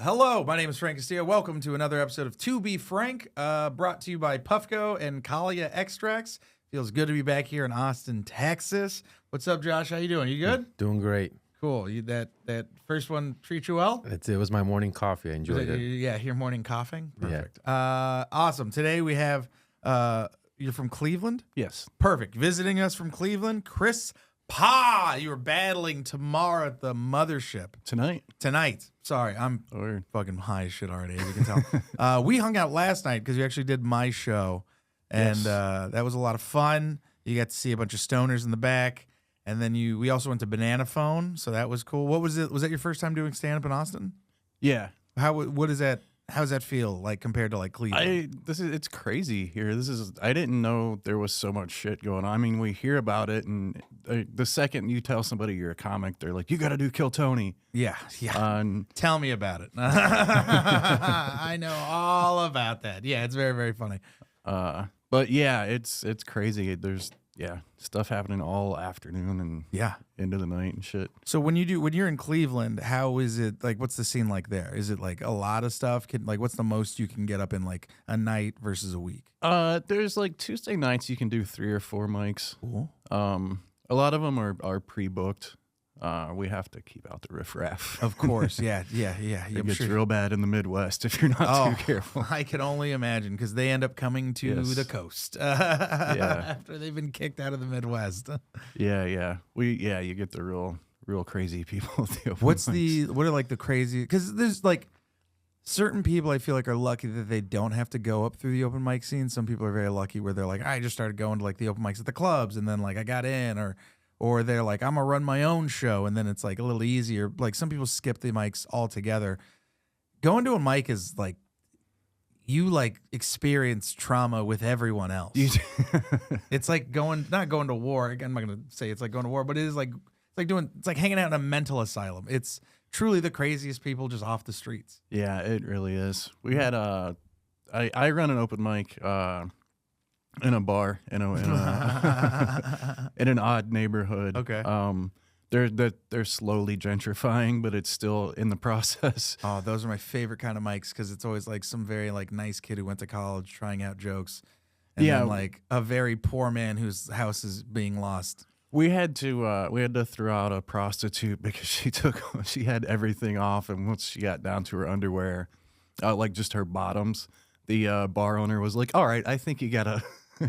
Hello, my name is Frank Castillo. Welcome to another episode of To Be Frank, brought to you by Puffco and Kalia Extracts. Feels good to be back here in Austin, Texas. What's up, Josh? How you doing? You good? Doing great. Cool. That first one treat you well? It was my morning coffee. I enjoyed it. Yeah, your morning coughing? Perfect. Yeah. Awesome. Today we have, you're from Cleveland? Yes. Perfect. Visiting us from Cleveland, Chris Paugh. You were battling tomorrow at the Mothership. Tonight. Sorry, I'm fucking high as shit already, as you can tell. We hung out last night because you actually did my show, and that was a lot of fun. You got to see a bunch of stoners in the back, and then we also went to Banana Phone, so that was cool. What was it? Was that your first time doing stand-up in Austin? Yeah. What is that? How does that feel like compared to like Cleveland? It's crazy here. I didn't know there was so much shit going on. I mean, we hear about it, and the second you tell somebody you're a comic, they're like, "You got to do Kill Tony." Yeah. Tell me about it. I know all about that. Yeah, it's very, very funny. But yeah, it's crazy. There's stuff happening all afternoon and into the night and shit. So when you're in Cleveland, how is it like? What's the scene like there? Is it like a lot of stuff? What's the most you can get up in like a night versus a week? There's like Tuesday nights you can do 3 or 4 mics. Cool. A lot of them are pre-booked. We have to keep out the riffraff. Of course, yeah. It gets real bad in the Midwest if you're not too careful. I can only imagine because they end up coming to the coast after they've been kicked out of the Midwest. Yeah. You get the real crazy people. What are like the crazy? Because there's like certain people I feel like are lucky that they don't have to go up through the open mic scene. Some people are very lucky where they're like, I just started going to like the open mics at the clubs and then like I got in, or they're like, I'm gonna run my own show, and then it's like a little easier. Like some people skip the mics altogether. Going to a mic is like you like experience trauma with everyone else. It's like not going to war. Again, I'm not gonna say it's like going to war, but it's like hanging out in a mental asylum. It's truly the craziest people just off the streets. Yeah, it really is. We had I run an open mic in a bar in an odd neighborhood. Okay. They're slowly gentrifying, but it's still in the process. Oh, those are my favorite kind of mics because it's always like some very like nice kid who went to college trying out jokes, and then like a very poor man whose house is being lost. We had to throw out a prostitute because she had everything off, and once she got down to her underwear, like just her bottoms, the bar owner was like, "All right, I think you gotta." Well,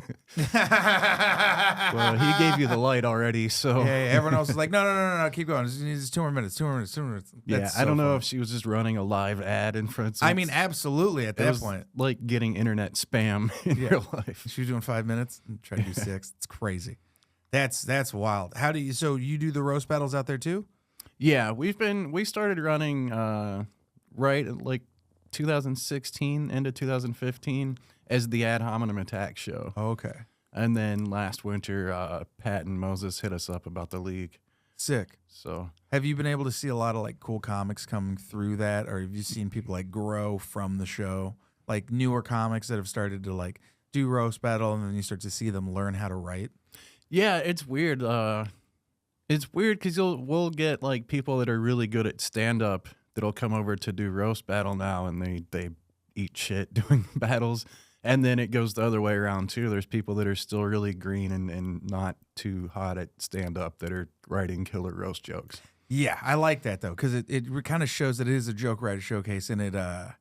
he gave you the light already, so everyone else is like, no, keep going. It's 2 more minutes. That's I don't know if she was just running a live ad in front. I mean, absolutely at that point, like getting internet spam in real life. She was doing 5 minutes and trying to do 6. It's crazy. That's wild. How do you? So you do the roast battles out there too? Yeah, we started running right at like 2016 into 2015 as the Ad Hominem Attack show. Oh, okay. And then last winter, Pat and Moses hit us up about the league. Sick. So have you been able to see a lot of like cool comics coming through that, or have you seen people like grow from the show, like newer comics that have started to like do roast battle, and then you start to see them learn how to write? Yeah, it's weird. It's weird because we'll get like people that are really good at stand up that'll come over to do roast battle now, and they eat shit doing battles. And then it goes the other way around, too. There's people that are still really green and not too hot at stand-up that are writing killer roast jokes. Yeah, I like that, though, because it kind of shows that it is a joke writer showcase, and it not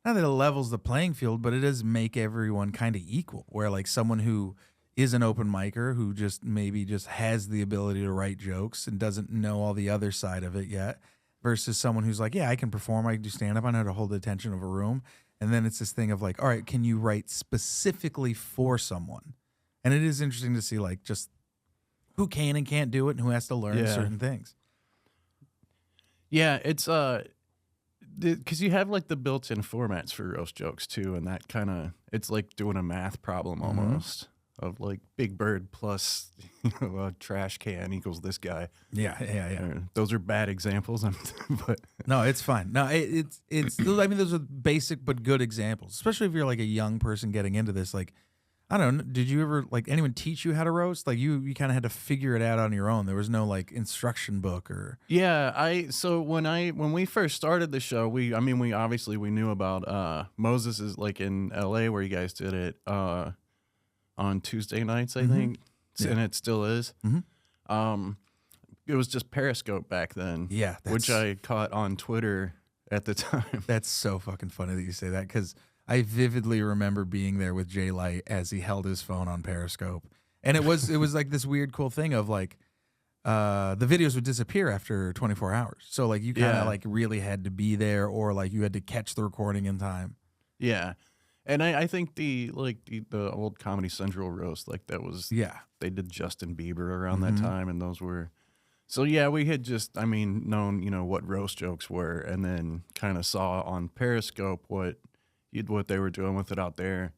that it levels the playing field, but it does make everyone kind of equal, where, like, someone who is an open micer who just maybe just has the ability to write jokes and doesn't know all the other side of it yet, versus someone who's like, yeah, I can perform, I can do stand-up, I know how to hold the attention of a room. And then it's this thing of like, all right, can you write specifically for someone? And it is interesting to see like just who can and can't do it and who has to learn certain things. Yeah, it's because you have like the built-in formats for roast jokes too, and that kind of it's like doing a math problem almost of like Big Bird plus a trash can equals this guy. Yeah. Those are bad examples, but no, it's fine. No, it's. I mean, those are basic but good examples, especially if you're like a young person getting into this. Like, I don't know. Did you ever like anyone teach you how to roast? Like you kind of had to figure it out on your own. There was no like instruction book or. Yeah, so when we first started the show, we obviously we knew about Moses is like in LA where you guys did it on Tuesday nights, I think. Yeah. And it still is. Mm-hmm. It was just Periscope back then. Yeah, which I caught on Twitter at the time. That's so fucking funny that you say that because I vividly remember being there with Jay Light as he held his phone on Periscope, and it was like this weird cool thing of like the videos would disappear after 24 hours. So like you kind of like really had to be there, or like you had to catch the recording in time. Yeah. And I think the old Comedy Central roast, like that was, they did Justin Bieber around that time, and those were, so yeah, we had just, known, what roast jokes were, and then kind of saw on Periscope what they were doing with it out there.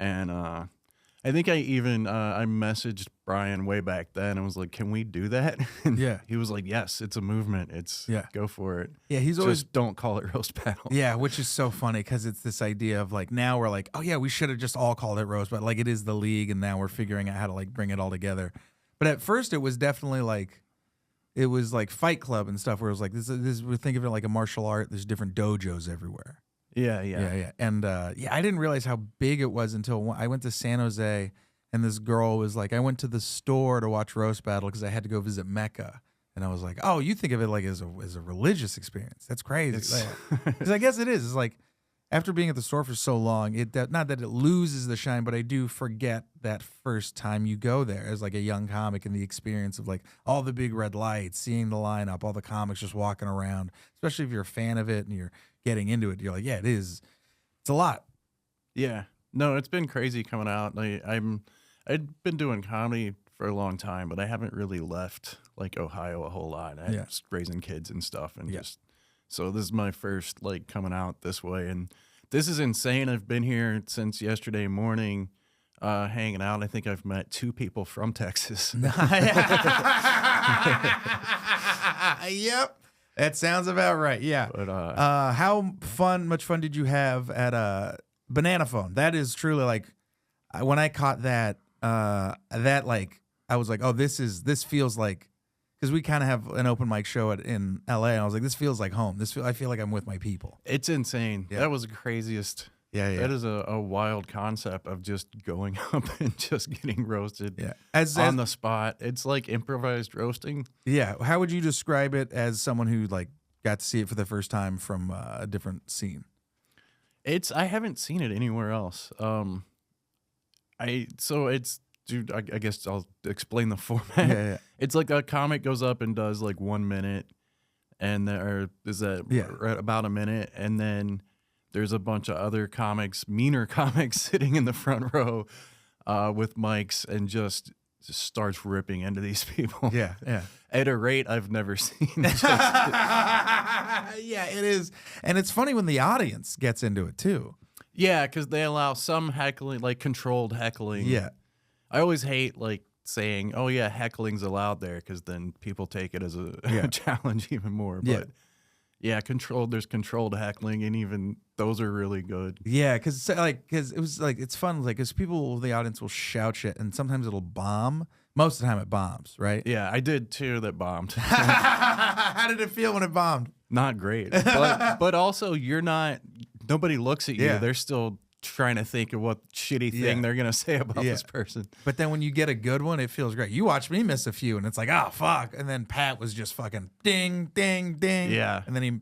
And I think I even, I messaged Brian way back then and was like, can we do that? And he was like, yes, it's a movement. Go for it. Yeah, he's always just don't call it roast battle. Yeah, which is so funny because it's this idea of like now we're like, oh yeah, we should have just all called it roast, but like it is the league, and now we're figuring out how to like bring it all together. But at first it was definitely like, it was like Fight Club and stuff where it was like this we think of it like a martial art. There's different dojos everywhere. Yeah. And I didn't realize how big it was until I went to San Jose, and this girl was like, I went to the store to watch Roast Battle because I had to go visit Mecca. And I was like, oh, you think of it like as a religious experience. That's crazy. Because I guess it is. It's like after being at the store for so long, not that it loses the shine, but I do forget that first time you go there as like a young comic, and the experience of like all the big red lights, seeing the lineup, all the comics just walking around, especially if you're a fan of it and you're getting into it. You're like, yeah, it is. It's a lot. Yeah. No, it's been crazy coming out. I'd been doing comedy for a long time, but I haven't really left like Ohio a whole lot. I was raising kids and stuff, and so this is my first like coming out this way, and this is insane. I've been here since yesterday morning, hanging out. I think I've met 2 people from Texas. Yep. That sounds about right. Yeah. But how much fun did you have at Banana Phone? That is truly like when I caught that like I was like, oh, this feels like, because we kind of have an open mic show in LA, and I was like, this feels like home. I feel like I'm with my people. It's insane. Yeah. That was the craziest. Yeah. That is a wild concept of just going up and just getting roasted. Yeah. On the spot. It's like improvised roasting. Yeah. How would you describe it as someone who like got to see it for the first time from a different scene? I haven't seen it anywhere else. Dude, I guess I'll explain the format. Yeah. It's like a comic goes up and does like 1 minute, and about a minute, and then there's a bunch of other meaner comics sitting in the front row with mics, and just starts ripping into these people. Yeah. At a rate I've never seen. Yeah, it is. And it's funny when the audience gets into it too. Yeah, because they allow some heckling, like controlled heckling. Yeah. I always hate like saying, oh yeah, heckling's allowed there, because then people take it as a challenge even more. But there's controlled heckling, and even those are really good. Yeah, because it was like, it's fun, like, because people in the audience will shout shit, and sometimes it'll bomb. Most of the time it bombs, right? Yeah, I did too that bombed. How did it feel when it bombed? Not great. But also, nobody looks at you. Yeah. They're still trying to think of what shitty thing they're gonna say about this person. But then when you get a good one, it feels great. You watch me miss a few, and it's like, oh fuck. And then Pat was just fucking ding, ding, ding. Yeah. And then he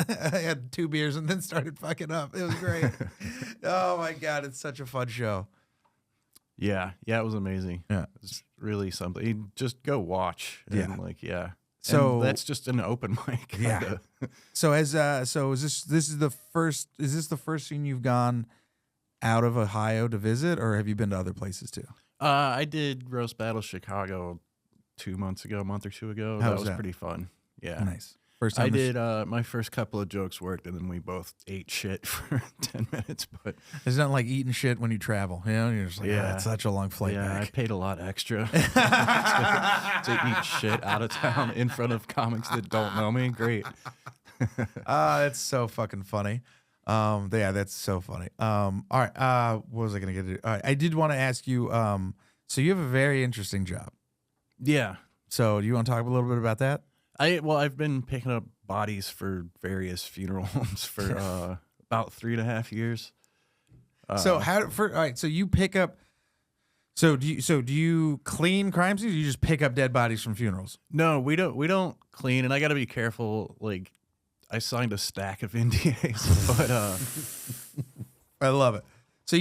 had 2 beers and then started fucking up. It was great. Oh my god, it's such a fun show. Yeah, it was amazing. Yeah, it's really something. You just go watch. And So and that's just an open mic. Kinda. Yeah. So is this the first scene you've gone out of Ohio to visit, or have you been to other places too? I did Roast Battle Chicago a month or two ago. That was pretty fun. Yeah. Nice. First time I did my first couple of jokes worked, and then we both ate shit for 10 minutes. But it's not like eating shit when you travel. You know, you're just like, it's such a long flight back. I paid a lot extra to eat shit out of town in front of comics that don't know me. Great. It's so fucking funny. Yeah, that's so funny. All right. What was I gonna get to? All right, I did want to ask you. So you have a very interesting job. Yeah. So do you want to talk a little bit about that? I've been picking up bodies for various funeral homes for about 3.5 years. So all right. So you pick up. So do you clean crime scenes? Or you just pick up dead bodies from funerals? No, we don't clean, and I got to be careful. Like, I signed a stack of NDAs, but I love it. So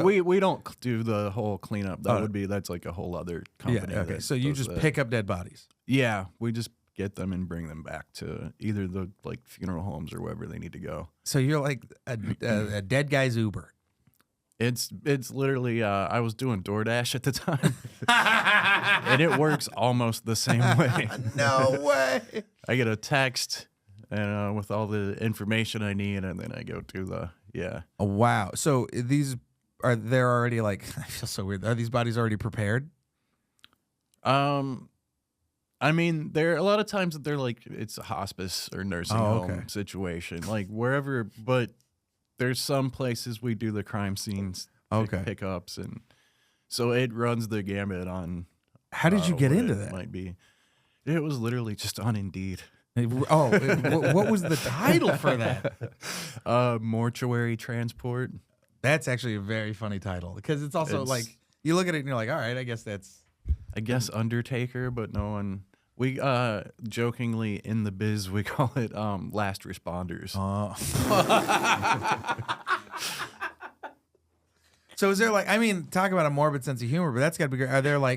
we don't do the whole cleanup. That's like a whole other company. Yeah. Okay. So you just pick up dead bodies. Yeah, we just get them and bring them back to either the funeral homes or wherever they need to go. So you're like a dead guy's Uber. It's literally I was doing DoorDash at the time, and it works almost the same way. No way. I get a text and with all the information I need, and then I go to Oh, wow. So they're already I feel so weird. Are these bodies already prepared? I mean, there are a lot of times that they're it's a hospice or nursing home situation, wherever, but there's some places we do the crime scenes pickups, and so it runs the gamut on. How did you get into that? Might be. It was literally just on Indeed. What was the title for that? Mortuary transport. That's actually a very funny title because it's also you look at it and you're like, all right, I guess Undertaker, but no one. We jokingly in the biz we call it last responders. So is there talk about a morbid sense of humor, but that's got to be great. Are there I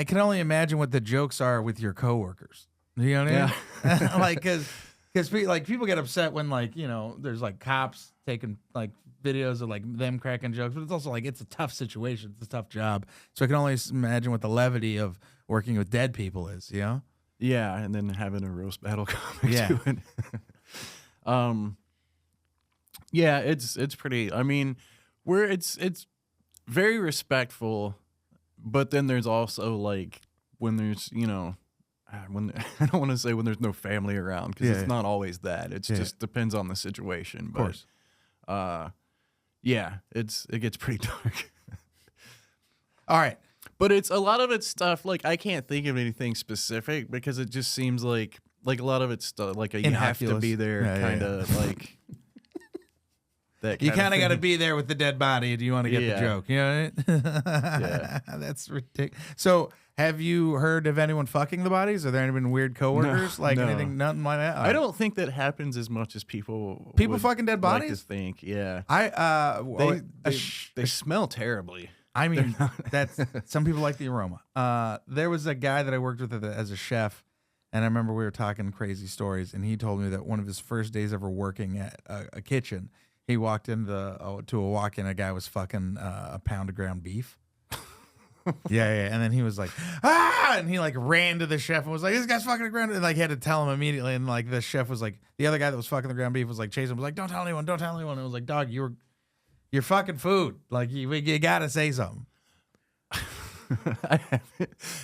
can only imagine what the jokes are with your coworkers. You know what I mean? Because people get upset when there's cops taking videos of them cracking jokes, but it's also it's a tough situation, it's a tough job. So I can only imagine what the levity of working with dead people is. You know? Yeah, and then having a roast battle comic to it. Yeah, it's pretty. I mean, it's very respectful, but then there's also when there's when I don't want to say when there's no family around because it's not always that. It just depends on the situation. Of course. Yeah, it gets pretty dark. All right. But it's a lot of it's stuff I can't think of anything specific because it just seems like a lot of it's stuff you have to be there kind of that you kind of got to be there with the dead body. Do you want to get the joke? You know what I mean? Yeah. That's ridiculous. So have you heard of anyone fucking the bodies? Are there any weird coworkers? No. Anything, nothing like that? I don't think that happens as much as people fucking dead bodies? Like to think, yeah. They smell terribly. I mean, that's some people like the aroma. There was a guy that I worked with as a chef, and I remember we were talking crazy stories, and he told me that one of his first days ever working at a kitchen, he walked into to a walk-in, a guy was fucking a pound of ground beef. Yeah, and then he was like, ah, and he ran to the chef and was like, this guy's fucking the ground, and he had to tell him immediately, and the chef was like, the other guy that was fucking the ground beef was chasing him, was like, don't tell anyone, and it was like, dog, you're fucking food, you gotta say something. I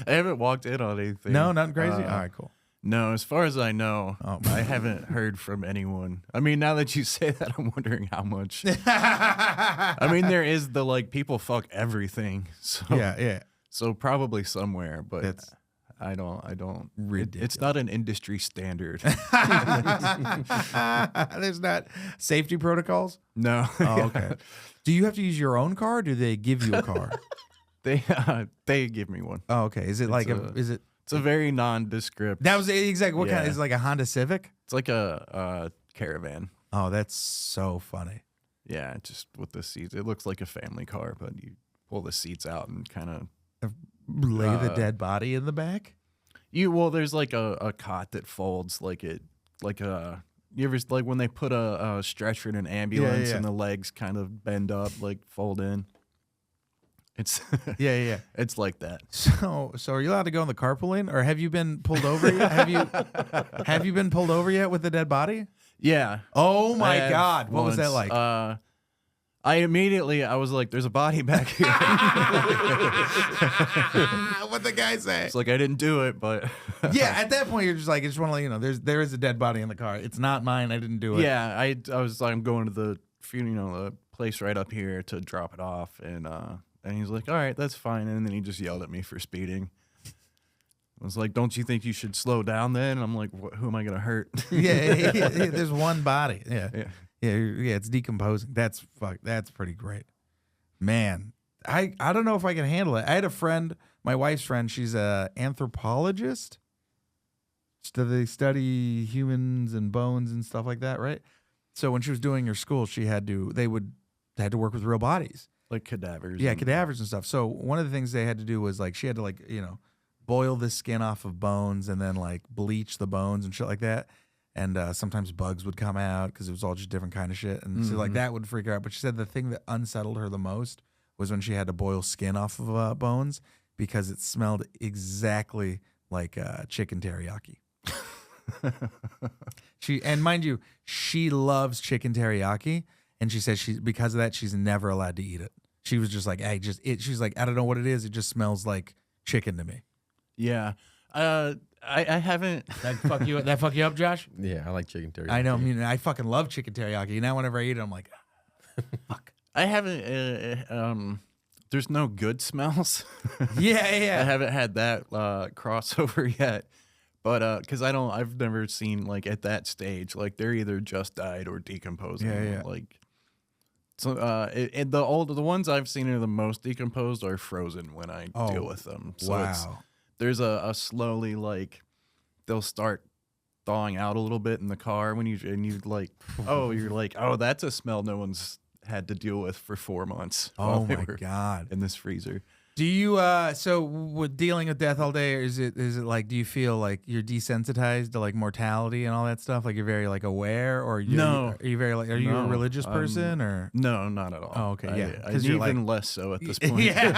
haven't walked in on anything. No, nothing crazy. All right, cool. No, as far as I know, I haven't heard from anyone. I mean, now that you say that, I'm wondering how much. I mean, there is the people fuck everything. So yeah. So probably somewhere, but I don't. It's not an industry standard. There's not safety protocols. No. Oh, okay. Do you have to use your own car? Or do they give you a car? They give me one. Oh, okay. Is it is it? It's a very nondescript. That was exactly what kind? Is it a Honda Civic? It's like a Caravan. Oh, that's so funny. Yeah, just with the seats, it looks like a family car, but you pull the seats out and kind of lay the dead body in the back. There's a cot that folds you ever when they put a stretcher in an ambulance and the legs kind of bend up fold in. It's yeah. It's like that. So are you allowed to go in the carpool lane, or have you been pulled over yet? Have you been pulled over yet with the dead body? Yeah. Oh my God! What was that like? I was like, there's a body back here. What'd the guy say? It's like, I didn't do it, but. Yeah, at that point, you're just like, I just want to let you know, there is a dead body in the car. It's not mine. I didn't do it. Yeah, I was like, I'm going to the the place right up here to drop it off, and he's like, all right, that's fine, and then he just yelled at me for speeding. I was like, don't you think you should slow down then? And I'm like, who am I gonna hurt? Yeah, there's one body. Yeah, it's decomposing. That's pretty great, man. I don't know if I can handle it. I had a friend, my wife's friend. She's a anthropologist. So they study humans and bones and stuff like that, right? So when she was doing her school, they had to work with real bodies, like cadavers. Yeah, cadavers and stuff. So one of the things they had to do was like she had to boil the skin off of bones and then like bleach the bones and shit like that. And sometimes bugs would come out because it was all just different kind of shit. And so like that would freak her out. But she said the thing that unsettled her the most was when she had to boil skin off of bones because it smelled exactly like chicken teriyaki. And mind you, she loves chicken teriyaki, and she says because of that she's never allowed to eat it. She was just like, she's like, I don't know what it is. It just smells like chicken to me. Yeah. I haven't. That fuck you up, Josh? Yeah, I like chicken teriyaki. I know. I mean, I fucking love chicken teriyaki. Now whenever I eat it, I'm like, fuck. I haven't. There's no good smells. Yeah. I haven't had that crossover yet. But because I've never seen like at that stage, like they're either just died or decomposing. Yeah. Like, so the ones I've seen are the most decomposed are frozen when I deal with them. So wow. There's a slowly like they'll start thawing out a little bit in the car when you're like, oh, that's a smell no one's had to deal with for 4 months. Oh my God. In this freezer. Do you so with dealing with death all day, or is it like, do you feel like you're desensitized to like mortality and all that stuff? Like you're very like aware, or are you very like, are you a religious person or? No, not at all. Oh, okay, yeah, because even less so at this point. Yeah.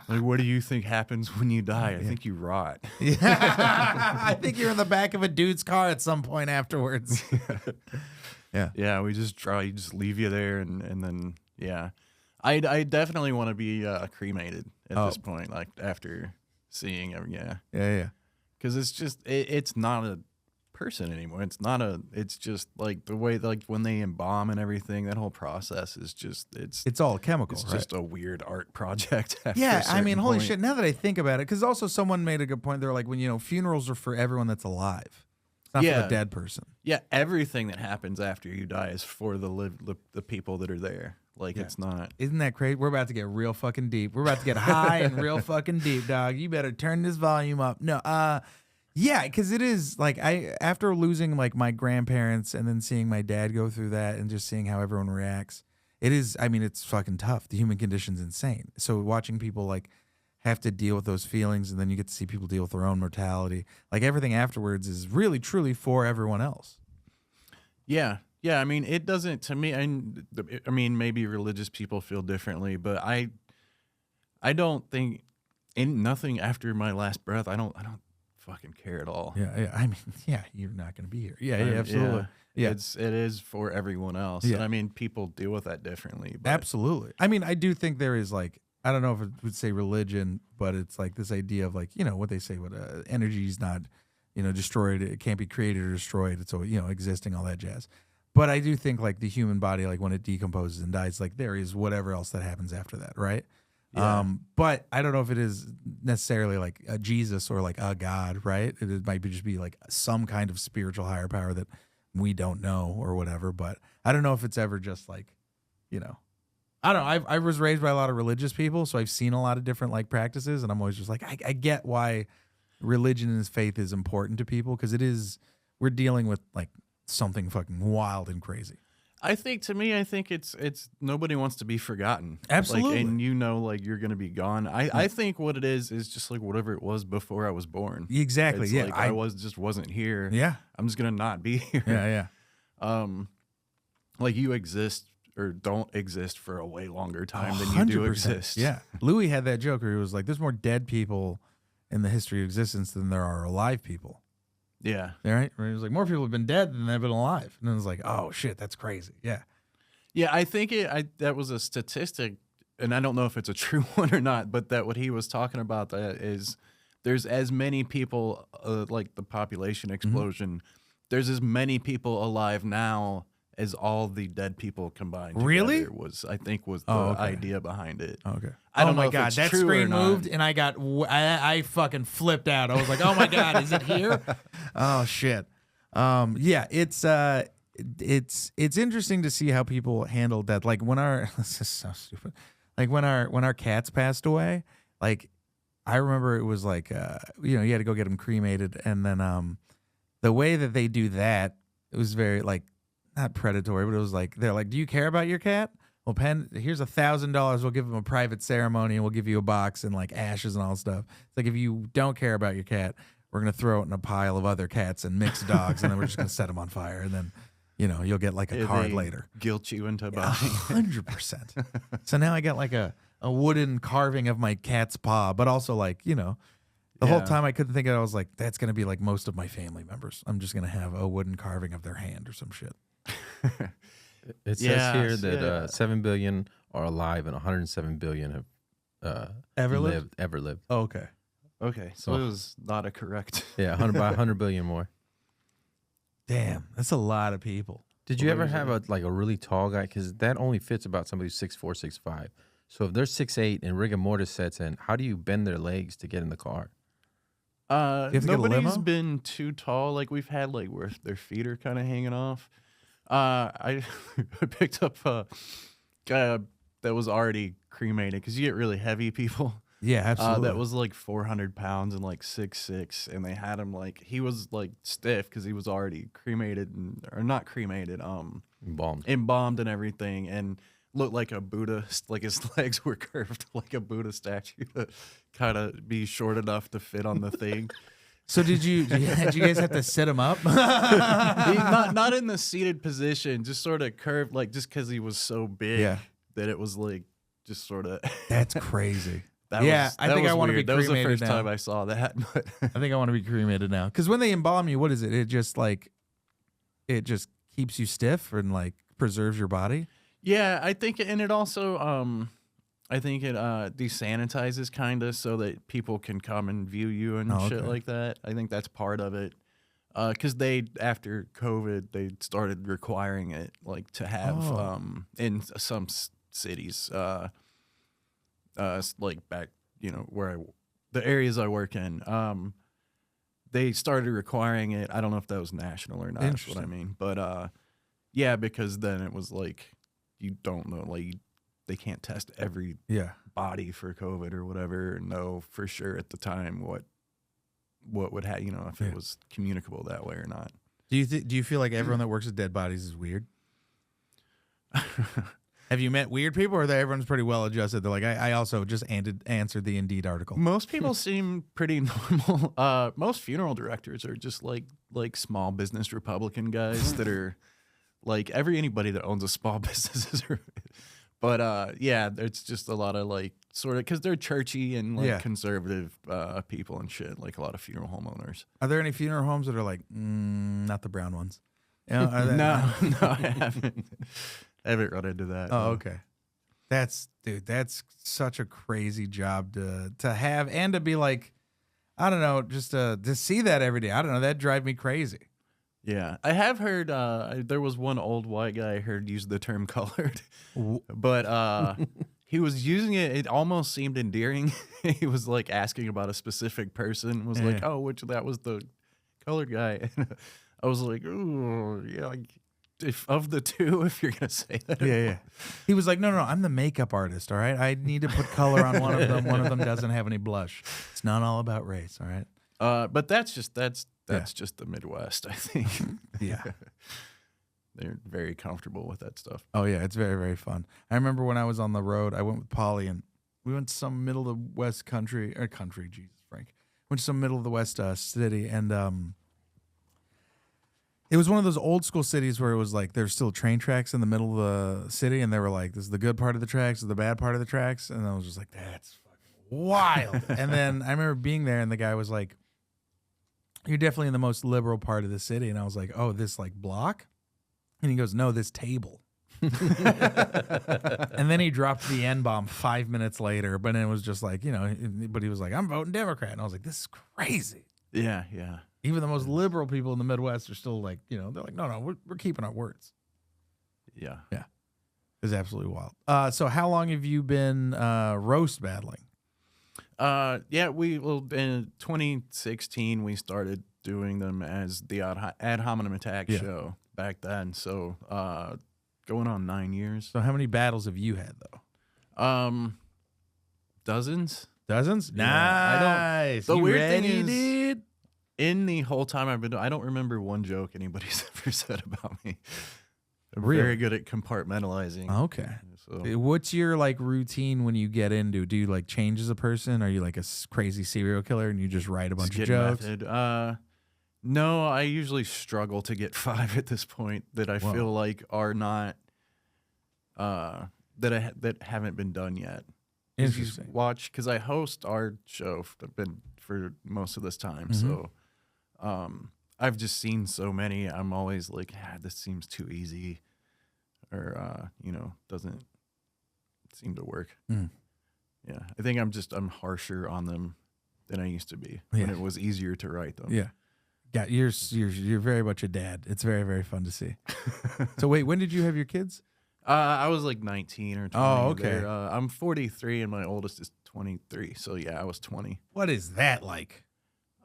Like, what do you think happens when you die? I think you rot. Yeah. I think you're in the back of a dude's car at some point afterwards. Yeah. We just leave you there, and then I definitely want to be cremated at this point, like after seeing him. Yeah. Because it's just it's not a person anymore. It's just like the way like when they embalm and everything. That whole process is just it's all chemical. It's right? just a weird art project. Yeah, I mean, holy shit. Now that I think about it, because also someone made a good point. They're like, when funerals are for everyone that's alive. Not for the dead person. Yeah, everything that happens after you die is for the people that are there. Like it's not. Isn't that crazy? We're about to get real fucking deep. We're about to get high and real fucking deep, dog. You better turn this volume up. No, yeah, because it is like after losing like my grandparents and then seeing my dad go through that and just seeing how everyone reacts, it is. I mean, it's fucking tough. The human condition's insane. So watching people like have to deal with those feelings, and then you get to see people deal with their own mortality. Like everything afterwards is really truly for everyone else. Yeah. I mean, it doesn't to me. I mean, maybe religious people feel differently, but I don't think nothing after my last breath. I don't fucking care at all. Yeah. I mean, yeah, you're not gonna be here. Yeah, absolutely. Yeah. It is for everyone else. Yeah. And I mean, people deal with that differently. But. Absolutely. I mean, I do think there is like, I don't know if it would say religion, but it's like this idea of like, what they say, what energy is not, destroyed. It can't be created or destroyed. It's all, existing, all that jazz. But I do think like the human body, like when it decomposes and dies, like there is whatever else that happens after that, right? Yeah. But I don't know if it is necessarily like a Jesus or like a God, right? It might just be like some kind of spiritual higher power that we don't know or whatever. But I don't know if it's ever just like, I don't know. I was raised by a lot of religious people, so I've seen a lot of different like practices, and I'm always just like, I get why religion and faith is important to people, because we're dealing with like something fucking wild and crazy. I think it's nobody wants to be forgotten. Absolutely. Like, and like you're gonna be gone. I think what it is just like whatever it was before I was born. Exactly. It's yeah. Like I wasn't here. Yeah. I'm just gonna not be here. Yeah. Like you exist or don't exist for a way longer time than you do exist. Yeah. Louis had that joke where he was like, there's more dead people in the history of existence than there are alive people. Yeah. Right? Where he was like, more people have been dead than they've been alive. And then it was like, oh shit, that's crazy. Yeah. Yeah, I think that was a statistic, and I don't know if it's a true one or not, but that what he was talking about is there's as many people, like the population explosion, there's as many people alive now as all the dead people combined. Really? Together I think was the idea behind it. Okay. I don't know my if God, it's that true or screen not. moved and I fucking flipped out. I was like, oh my God, is it here? Oh shit. Yeah, it's interesting to see how people handle death. Like when this is so stupid. Like when our cats passed away, like I remember it was like you had to go get them cremated, and then the way that they do that, it was very like not predatory, but it was like they're like, do you care about your cat? Well, Penn, here's $1,000. We'll give him a private ceremony, and we'll give you a box and like ashes and all stuff. It's like if you don't care about your cat, we're gonna throw it in a pile of other cats and mixed dogs, and then we're just gonna set them on fire, and then you'll get like a card later. Guilt you into buying. 100%. So now I got like a wooden carving of my cat's paw, but also like the whole time I couldn't think of it. I was like, that's gonna be like most of my family members. I'm just gonna have a wooden carving of their hand or some shit. It says here that 7 billion are alive and 107 billion have Ever lived? Ever lived. Oh, okay. Okay, so it was not a correct. Yeah, 100 billion more. Damn, that's a lot of people. Did you ever have a really tall guy? Because that only fits about somebody who's 6'4", 6'5". So if they're 6'8" and rigor mortis sets in, how do you bend their legs to get in the car? Nobody's been too tall. Like we've had like where their feet are kind of hanging off. I picked up a guy that was already cremated because you get really heavy people. Yeah, absolutely. That was like 400 pounds and like 6'6", and they had him like he was like stiff because he was already cremated or not cremated, embalmed and everything, and looked like a Buddha. Like his legs were curved like a Buddha statue to kind of be short enough to fit on the thing. So did you guys have to sit him up? not in the seated position, just sort of curved, like just because he was so big that it was like just sort of. That's crazy. I think I want to be cremated. That was the first now. time I saw that. But I think I want to be cremated now. Because when they embalm you, what is it? It just keeps you stiff and like preserves your body. Yeah, I think, and it also, I think it desanitizes kind of so that people can come and view you and shit like that. I think that's part of it. Because after COVID, they started requiring it, like to have in some cities. Like back, where the areas I work in, they started requiring it. I don't know if that was national or not. That's what I mean. But yeah, because then it was like you don't know, like they can't test every body for COVID or whatever. Know for sure at the time what would happen, if it was communicable that way or not. Do you feel like everyone that works with dead bodies is weird? Have you met weird people, or everyone's pretty well adjusted? They're like, I also just answered the Indeed article. Most people seem pretty normal. Most funeral directors are just like small business Republican guys that are like anybody that owns a small business is. But yeah, it's just a lot of like sort of because they're churchy and like conservative people and shit. Like a lot of funeral homeowners. Are there any funeral homes that are like not the brown ones? No, I haven't. I haven't run into that. Oh, okay. That's such a crazy job to have and to be like, I don't know, just to see that every day. I don't know, that'd drive me crazy. Yeah, I have heard there was one old white guy I heard use the term colored, but he was using it. It almost seemed endearing. He was like asking about a specific person. Was like, oh, that was the colored guy. And I was like, oh, yeah. If of the two, if you're gonna say that, yeah. He was like, no, I'm the makeup artist. All right, I need to put color on one of them. One of them doesn't have any blush. It's not all about race. All right. But that's just the Midwest, I think. Yeah, they're very comfortable with that stuff. Oh yeah, it's very, very fun. I remember when I was on the road, I went with Polly and we went to some middle of the West country. Jesus, Frank. Went to some middle of the West city, and it was one of those old school cities where it was like there's still train tracks in the middle of the city, and they were like, this is the good part of the tracks, this is the bad part of the tracks, and I was just like, that's fucking wild. And then I remember being there, and the guy was like, you're definitely in the most liberal part of the city. And I was like, oh, this like block? And he goes, no, this table. And then he dropped the N-bomb 5 minutes later, but it was just like, but he was like, I'm voting Democrat. And I was like, this is crazy. Yeah, yeah. Even the most liberal people in the Midwest are still like, they're like, no, we're keeping our words. Yeah. Yeah. It's absolutely wild. So how long have you been roast battling? In 2016 we started doing them as the ad hominem attack show back then. So going on 9 years. So how many battles have you had though? Dozens. Dozens? Yeah, Nice. The You weird ready, thing is, dude? in the whole time I've been doing, I don't remember one joke anybody's ever said about me. I'm Really? very good at compartmentalizing. Okay. So What's your like routine when you get into? Do you like change as a person? Are you like a crazy serial killer and you just write a bunch of skit jokes? method. No, I usually struggle to get 5 at this point that I feel like are not that haven't been done yet. Interesting. Watch, because I host our show for most of this time, so I've just seen so many. I'm always like, this seems too easy, or doesn't seem to work. Yeah, I think I'm harsher on them than I used to be when it was easier to write them. Yeah. Yeah, you're very much a dad. It's very, very fun to see. So wait, when did you have your kids? I was like 19 or 20. Oh, okay. I'm 43 and my oldest is 23. So yeah, I was 20. What is that like?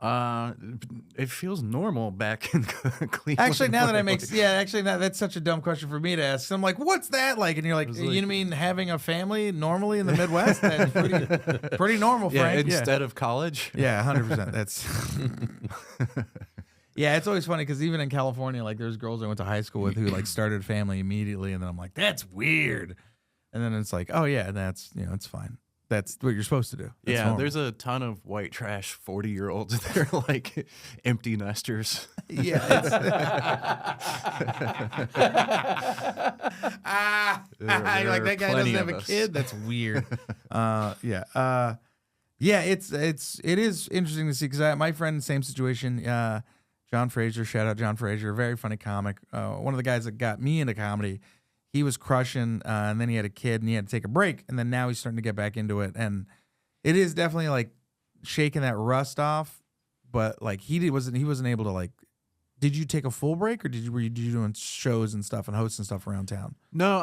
It feels normal back in Cleveland. Actually, now that that's such a dumb question for me to ask. I'm like, what's that like? And you're like, you mean having a family normally in the Midwest? That's pretty normal, Frank. Instead of college. Yeah, 100%. That's yeah. It's always funny because even in California, like there's girls I went to high school with who like started a family immediately, and then I'm like, that's weird. And then it's like, oh yeah, that's it's fine. That's what you're supposed to do. That's normal. There's a ton of white trash 40-year-olds that are like empty nesters. Yeah. You're like, that guy doesn't have a kid. That's weird. It is interesting to see because my friend, same situation. John Fraser, shout out John Fraser, very funny comic. One of the guys that got me into comedy. He was crushing, and then he had a kid, and he had to take a break, and then now he's starting to get back into it, and it is definitely like shaking that rust off. But like he wasn't able to like. Did you take a full break, or were you doing shows and stuff and hosting stuff around town? No,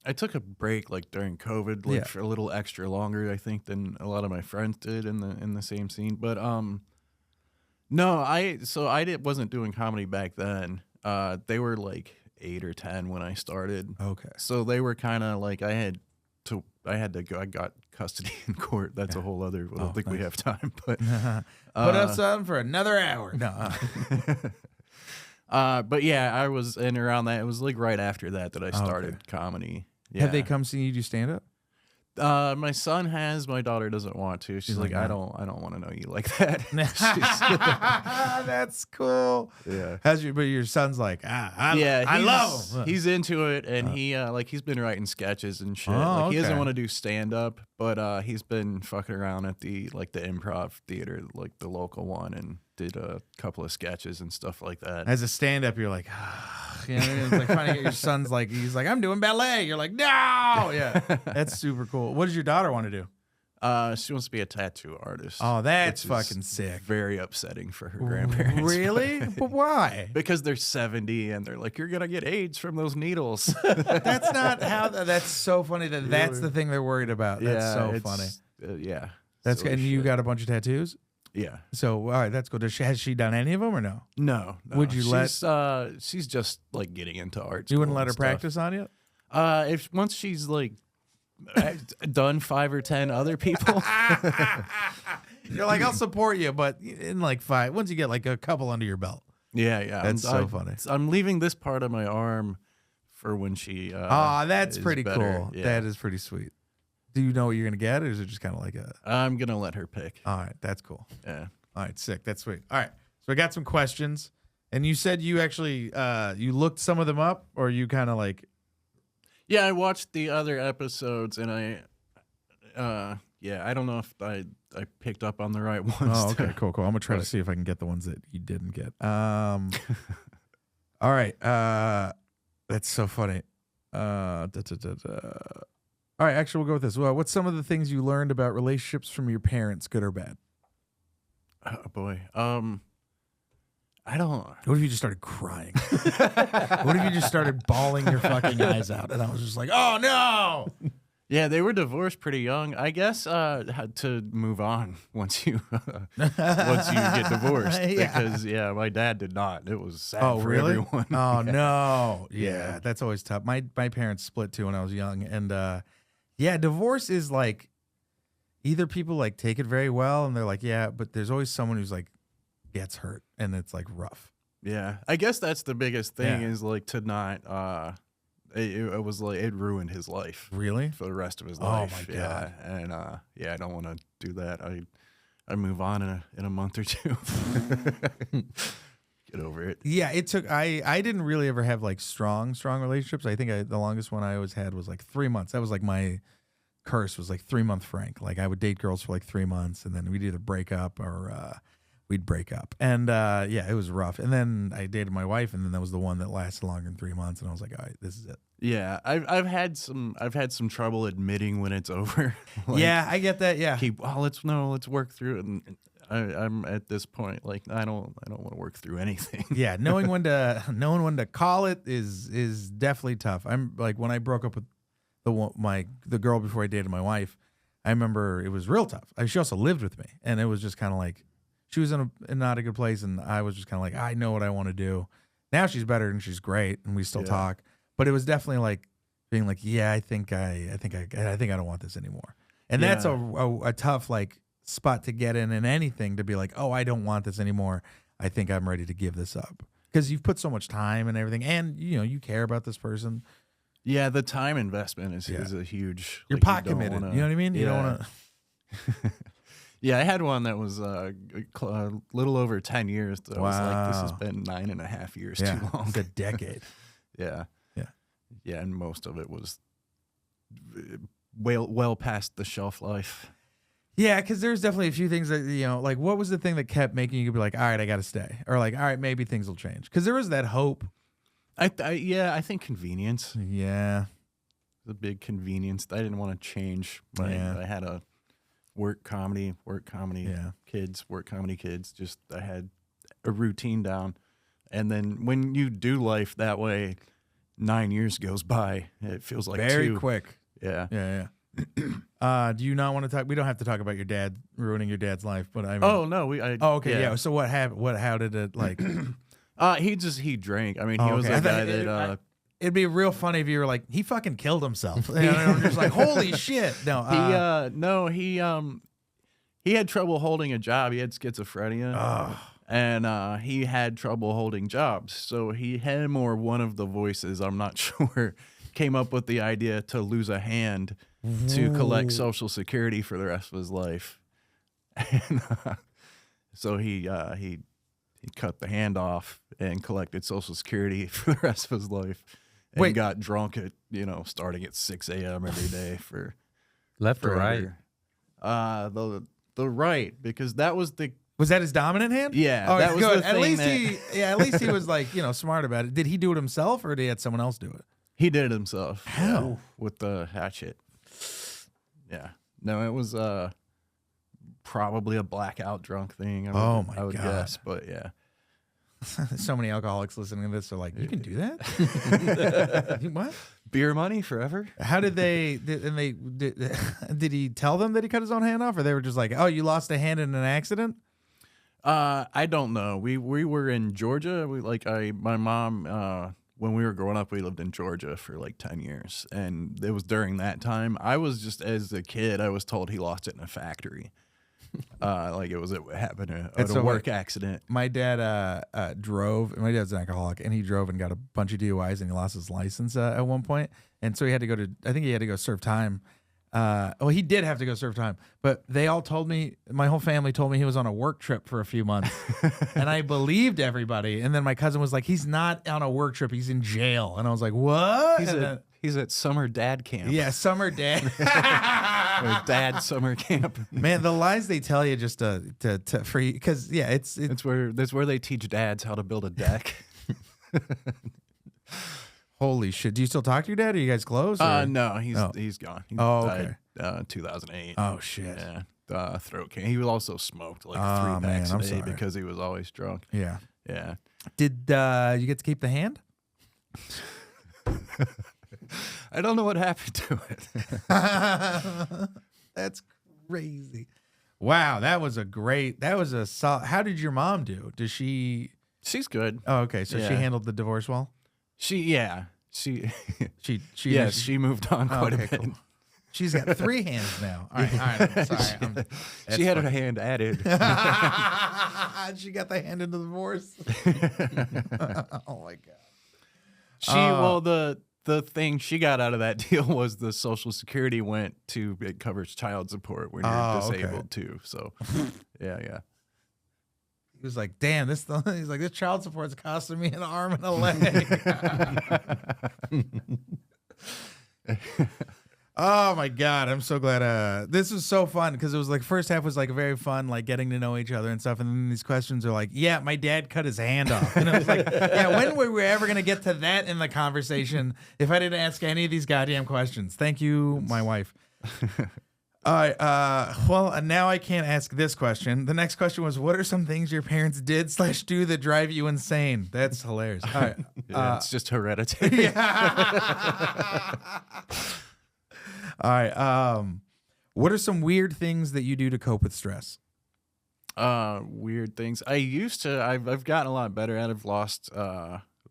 I took a break like during COVID, for a little extra longer, I think, than a lot of my friends did in the same scene. But no, I wasn't doing comedy back then. They were like 8 or 10 when I started. Okay. So they were kind of like, I had to go. I got custody in court. That's a whole other. I don't think we have time. But put us on for another hour. No. But yeah, I was in around that. It was like right after that I started comedy. Yeah. Have they come see you do stand up? My son has. My daughter doesn't want to. She's like, I don't want to know you like that. That's cool. Yeah. But your son's like, I love him. He's into it, and he's been writing sketches and shit. He doesn't want to do stand up, but he's been fucking around at the improv theater, like the local one, and did a couple of sketches and stuff like that. As a stand up, you're like, it's like funny. Your son's like, he's like, I'm doing ballet. You're like, no. Yeah, that's super cool. What does your daughter want to do? She wants to be a tattoo artist. Oh, that's fucking sick. Very upsetting for her grandparents. Really? But why? Because they're 70 and they're like, you're gonna get AIDS from those needles. That's not how. That's so funny that's the thing they're worried about. That's so funny. Yeah. That's good. And you got a bunch of tattoos? Yeah. So all right, that's cool. Has she done any of them or no? No. Would you she's just like getting into art. You wouldn't let her practice on you? If once she's like done 5 or 10 other people. You're like, I'll support you, but in like 5, once you get like a couple under your belt. Yeah. That's so funny. I'm leaving this part of my arm for when she. That's pretty better. Cool. Yeah. That is pretty sweet. Do you know what you're gonna get, or is it just kind of like a? I'm gonna let her pick. All right, that's cool. Yeah. All right, sick. That's sweet. All right, so I got some questions, and you said you actually you looked some of them up, or you kind of like. Yeah, I watched the other episodes, and Yeah, I don't know if I picked up on the right ones. Oh, okay, to- cool. I'm gonna try to but- see if I can get the ones that you didn't get. All right. That's so funny. All right, actually, we'll go with this. Well, what's some of the things you learned about relationships from your parents, good or bad? Oh boy. I don't. What if you just started crying? What if you just started bawling your fucking eyes out? And I was just like, oh no. Yeah, they were divorced pretty young. I guess had to move on once you get divorced. Yeah. Because my dad did not. It was sad Oh, for really? everyone. Oh, Yeah. no. Yeah, Yeah. that's always tough. My parents split too when I was young. And yeah, divorce is like either people like take it very well and they're like, yeah, but there's always someone who's like gets hurt and it's like rough. Yeah, I guess that's the biggest thing Yeah. is like to not. It was like it ruined his life Really? for the rest of his Oh, life. my Yeah, and I don't want to do that. I move on in a month or two. Get over it. Yeah, it took. I didn't really ever have like strong relationships. I think the longest one I always had was like 3 months. That was like my curse was like 3 month Frank. Like I would date girls for like 3 months and then we'd either break up or we'd break up. And yeah, it was rough. And then I dated my wife, and then that was the one that lasted longer than 3 months. And I was like, all right, this is it. Yeah, I've had some trouble admitting when it's over. Like, yeah, I get that. Yeah, let's work through it. And I'm at this point like I don't want to work through anything. yeah. Knowing when to call it is definitely tough. I'm like when I broke up with the girl before I dated my wife. I remember it was real tough. She also lived with me, and it was just kind of like she was in not a good place, and I was just kind of like I know what I want to do. Now she's better and she's great, and we still talk. But it was definitely like being like, yeah, I think I don't want this anymore. And that's a tough like spot to get in anything, to be like, oh, I don't want this anymore. I think I'm ready to give this up, because you've put so much time and everything, and you care about this person. Yeah, the time investment is a huge. You're like, pot you don't committed. wanna- You know what I mean? You don't Yeah. want to. Yeah, I had one that was a little over 10 years. I was like, this has Wow. been 9.5 years Yeah, too long. it's a decade. Yeah. Yeah. Yeah, and most of it was well past the shelf life. Yeah, because there's definitely a few things that, like what was the thing that kept making you be like, all right, I got to stay, or like, all right, maybe things will change, because there was that hope. I think convenience. Yeah, The big convenience. I didn't want to change. I had a work comedy, Yeah. kids, work comedy, kids. Just I had a routine down. And then when you do life that way, 9 years goes by. It feels like very 2. quick. Yeah. Yeah. Do you not want to talk? We don't have to talk about your dad ruining your dad's life, but I mean, Oh no, okay, yeah. So what happened? How did it like? He drank. I mean, he was okay. a I thought guy that It'd be real funny if you were like, he fucking killed himself. And I'm just like, holy shit. No, he had trouble holding a job. He had schizophrenia. And he had trouble holding jobs. So him or one of the voices, I'm not sure, came up with the idea to lose a hand to collect Social Security for the rest of his life. And so he cut the hand off and collected Social Security for the rest of his life. And Wait. got drunk at, starting at 6 a.m. every day for Left or right? forever. The right, because that was the was that his dominant hand? Yeah, Oh, that was good. the At thing least that- at least he was like, smart about it. Did he do it himself, or did he had someone else do it? He did it himself. How? Yeah, with the hatchet. Yeah. No, it was probably a blackout drunk thing. I would God. guess, but yeah. So many alcoholics listening to this are like, you can do that? What? Beer money forever. How did did he tell them that he cut his own hand off, or they were just like, oh, you lost a hand in an accident? I don't know. We were in Georgia. My mom when we were growing up, we lived in Georgia for like 10 years, and it was during that time. I was just as a kid, I was told he lost it in a factory. It happened at a work accident. My dad drove. My dad's an alcoholic, and he drove and got a bunch of DUIs, and he lost his license at one point. And so he had to go to. I think he had to go serve time. He did have to go serve time, but they all told me. My whole family told me he was on a work trip for a few months, and I believed everybody. And then my cousin was like, "He's not on a work trip. He's in jail." And I was like, "What?" He's at summer dad camp. Yeah, summer dad. Or dad summer camp. Man, the lies they tell you just to for you, because it's That's where they teach dads how to build a deck. holy shit. Do you still talk to your dad? Are you guys close? Or? No, he's gone. He okay. died 2008. Oh shit. Yeah, throat cancer. He also smoked like 3 packs a day because he was always drunk. Yeah. Yeah. Did you get to keep the hand? I don't know what happened to it. That's crazy. Wow, that was a solid. How did your mom do? Does she? She's good. Oh, okay. So she handled the divorce well. She moved on quite a bit. Cool. She's got 3 hands now. All right. Sorry. She had her hand added. She got the hand into the divorce. Oh my god. The thing she got out of that deal was the Social Security went to, it covers child support when you're disabled too. So, yeah. He was like, "Damn, he's like, this child support's costing me an arm and a leg." Oh my god, I'm so glad. This was so fun because it was like first half was like very fun, like getting to know each other and stuff, and then these questions are like, "Yeah, my dad cut his hand off," and I was like, "Yeah, when were we ever gonna get to that in the conversation if I didn't ask any of these goddamn questions?" Thank you, my wife. All right. Well, now I can't ask this question. The next question was, what are some things your parents did / do that drive you insane? That's hilarious. All right. It's just hereditary. Yeah. All right. What are some weird things that you do to cope with stress? Weird things. I've gotten a lot better at it. I've lost